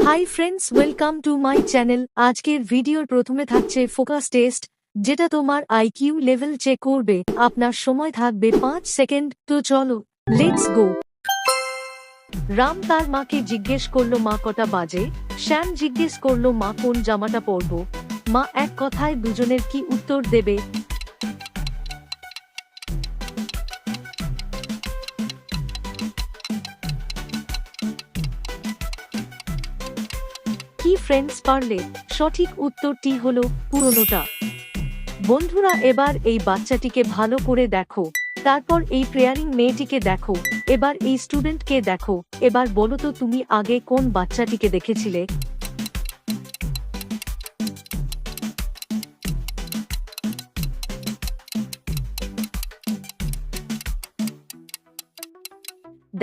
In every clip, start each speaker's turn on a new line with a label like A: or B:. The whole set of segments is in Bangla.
A: Hi friends, welcome to my channel. আজকের ভিডিওর প্রথমে থাকছে ফোকাস টেস্ট, যেটা তোমার আইকিউ লেভেল চেক করবে। আপনার সময় থাকবে 5 সেকেন্ড। তো চলো, লেটস গো। রাম তার মাকে জিজ্ঞেস করলো মা কটা বাজে। শ্যাম জিজ্ঞেস করলো মা কোন জামাটা পরবো। মা এক কথায় দুজনের কি উত্তর দেবে? কি ফ্রেন্ডস পারলে? সঠিক উত্তরটি হলো পুরনোটা। বন্ধুরা, এবার এই বাচ্চাটিকে ভালো করে দেখো, তারপর এই প্রেয়ারিং মেয়েটিকে দেখো, এবার এই স্টুডেন্টকে দেখো। এবার বলো তো তুমি আগে কোন বাচ্চাটিকে দেখেছিলে?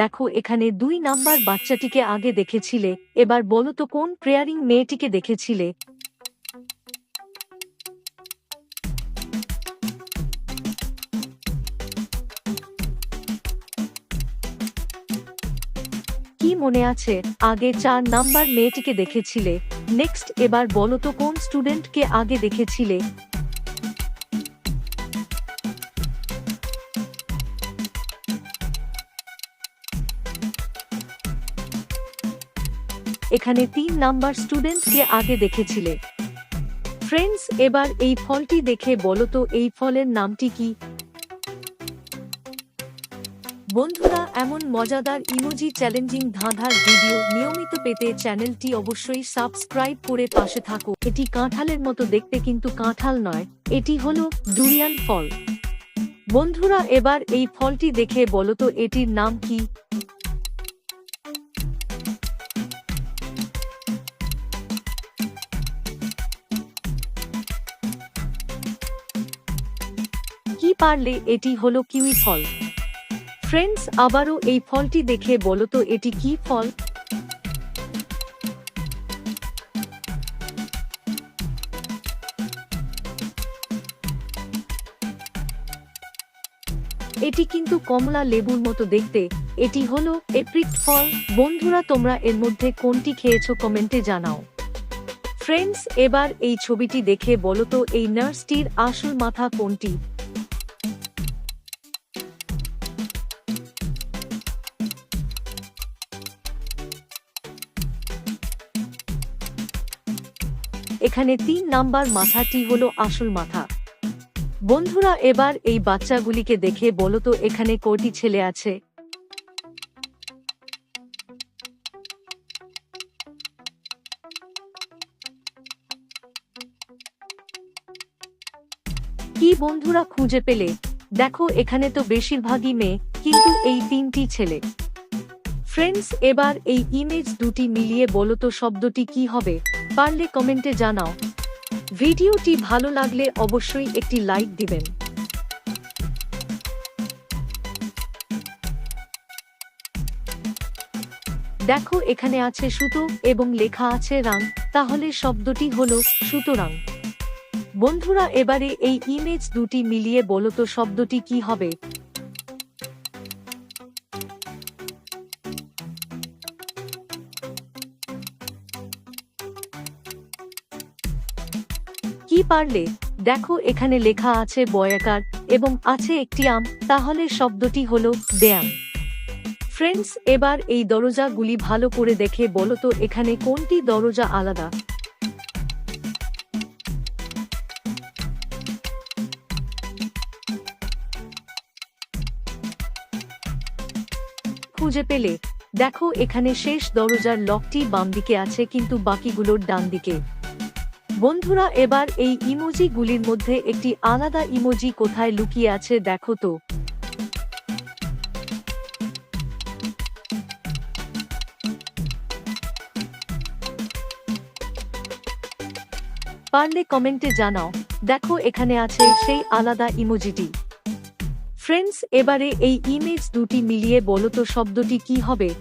A: দেখো, এখানে 2 নাম্বার বাচ্চাটিকে আগে দেখেছিলে। এবার বলো তো কোন প্রেয়ারিং মেয়েটিকে দেখেছিলে? কি মনে আছে? আগে 4 নাম্বার মেয়েটিকে দেখেছিলে। নেক্সট, এবার বলো তো কোন স্টুডেন্টকে আগে দেখেছিলে? এখানে 3 নাম্বার স্টুডেন্টকে আগে দেখেছিলে। ফ্রেন্ডস, এবার এই ফলটি দেখে বলো তো এই ফলের নামটি কি? বন্ধুরা, এমন মজাদার ইমোজি চ্যালেঞ্জিং ধাঁধার ভিডিও নিয়মিত পেতে চ্যানেলটি অবশ্যই সাবস্ক্রাইব করে পাশে থাকো। এটি কাঁঠালের মতো দেখতে, কিন্তু কাঁঠাল নয়, এটি হলো ডুরিয়ান ফল। বন্ধুরা, এবার এই ফলটি দেখে বলো তো এটির নাম কি? কি পারলে? এটি হলো কিউই ফল। ফ্রেন্ডস, আবারও এই ফলটি দেখে বলো তো এটি কি ফল? এটি কিন্তু কমলা লেবুর মতো দেখতে, এটি হলো এপ্রিকট ফল। বন্ধুরা, তোমরা এর মধ্যে কোনটি খেয়েছো কমেন্টে জানাও। ফ্রেন্ডস, এবার এই ছবিটি দেখে বলো তো এই নার্সটির আসল মাথা কোনটি? এখানে 3 নাম্বার মাথাটি হলো আসল মাথা। বন্ধুরা, এবার এই বাচ্চাগুলিকে দেখে বলো তো এখানে কয়টি ছেলে আছে? কি বন্ধুরা, খুঁজে পেলে? দেখো, এখানে তো বেশিরভাগই মেয়ে, কিন্তু এই 3টি ছেলে। ফ্রেন্ডস, এবার এই ইমেজ দুটি মিলিয়ে বলো তো শব্দটি কি হবে? পারলে কমেন্টে জানাও। ভিডিওটি ভালো লাগলে অবশ্যই একটি লাইক দিবেন। দেখো, এখানে আছে সুতো এবং লেখা আছে রাং, তাহলে শব্দটি হলো সুতরাং। বন্ধুরা, এবারে এই ইমেজ দুটি মিলিয়ে বলো তো শব্দটি কি হবে? কি পারলে? দেখো, এখানে লেখা আছে বয়াকার এবং আছে একটি আম, তাহলে শব্দটি হলো ব্যায়াম। ফ্রেন্ডস, এবার এই দরজাগুলি ভালো করে দেখে বলো তো এখানে কোনটি দরজা আলাদা? খুঁজে পেলে? দেখো, এখানে শেষ দরজার লকটি বাম দিকে আছে, কিন্তু বাকিগুলোর ডান দিকে। বন্ধুরা, এবার এই ইমোজিগুলির মধ্যে একটি আলাদা ইমোজি কোথায় লুকিয়ে আছে দেখো তো। পারলে কমেন্টে জানাও। দেখো, এখানে আছে সেই আলাদা ইমোজিটি। ফ্রেন্ডস, এবারে এই ইমেজ দুটি মিলিয়ে বলো তো শব্দটি কি হবে?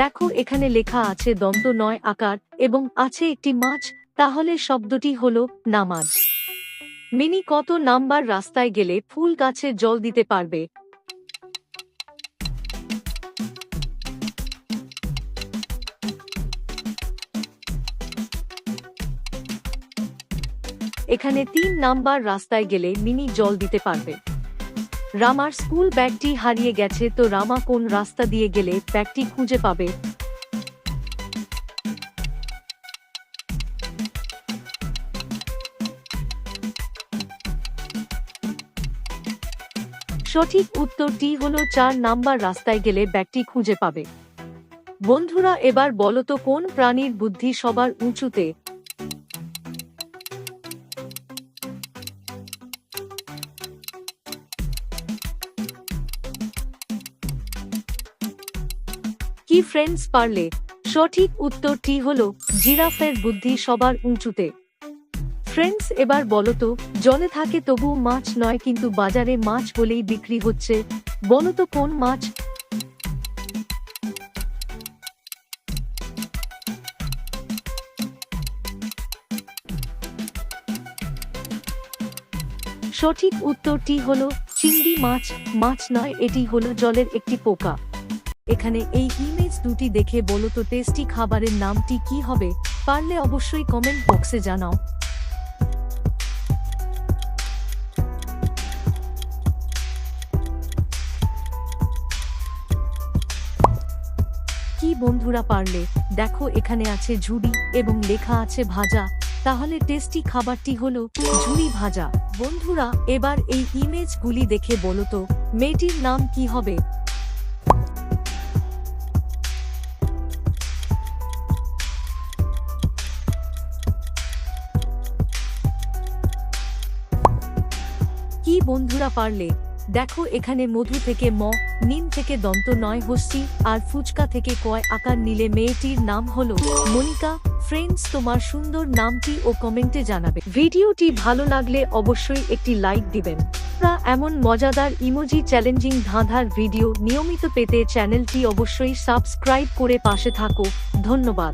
A: দেখো, এখানে লেখা আছে দন্ত নয় আকার এবং আছে একটি মাছ, তাহলে শব্দটি হলো নামাজ। মিনি কত নাম্বার রাস্তায় গেলে ফুল গাছে জল দিতে পারবে? এখানে 3 নাম্বার রাস্তায় গেলে মিনি জল দিতে পারবে। রামার স্কুল ব্যাগটি হারিয়ে গেছে, তো রামা কোন রাস্তা দিয়ে গেলে ব্যাগটি খুঁজে পাবে? সঠিক উত্তরটি হলো 4 নাম্বার রাস্তায় গেলে ব্যাগটি খুঁজে পাবে। বন্ধুরা, এবার বলো তো কোন প্রাণীর বুদ্ধি সবার উঁচুতে? কি ফ্রেন্ডস, পারলে? সঠিক উত্তরটি হলো জিরাফের বুদ্ধি সবার উঁচুতে। ফ্রেন্ডস, এবার বলো তো, জলে থাকে তবু মাছ নয় কিন্তু বাজারে মাছ বলেই বিক্রি হচ্ছে, বলো তো কোন মাছ? সঠিক উত্তরটি হলো চিংড়ি মাছ। মাছ নয়, এটি হলো জলের একটি পোকা। এখানে এই ইমেজ দুটি দেখে বলো তো টেস্টি খাবারের নামটি কি হবে? পারলে অবশ্যই কমেন্ট বক্সে জানাও। কি বন্ধুরা, পারলে? দেখো, এখানে আছে ঝুড়ি এবং লেখা আছে ভাজা, তাহলে টেস্টি খাবারটি হলো ঝুড়ি ভাজা। বন্ধুরা, এবার এই ইমেজগুলি দেখে বলো তো মেয়েটির নাম কি হবে? কি বন্ধুরা, পারলে? দেখো, এখানে মধু থেকে ম, নিম থেকে দন্ত নয় হস্তি, আর ফুচকা থেকে কয় আকার নিলে মেয়েটির নাম হলো মনিকা। ফ্রেন্ডস, তোমার সুন্দর নামটি ও কমেন্টে জানাবে। ভিডিওটি ভালো লাগলে অবশ্যই একটি লাইক দিবেন। এমন মজাদার ইমোজি চ্যালেঞ্জিং ধাঁধার ভিডিও নিয়মিত পেতে চ্যানেলটি অবশ্যই সাবস্ক্রাইব করে পাশে থাকো। ধন্যবাদ।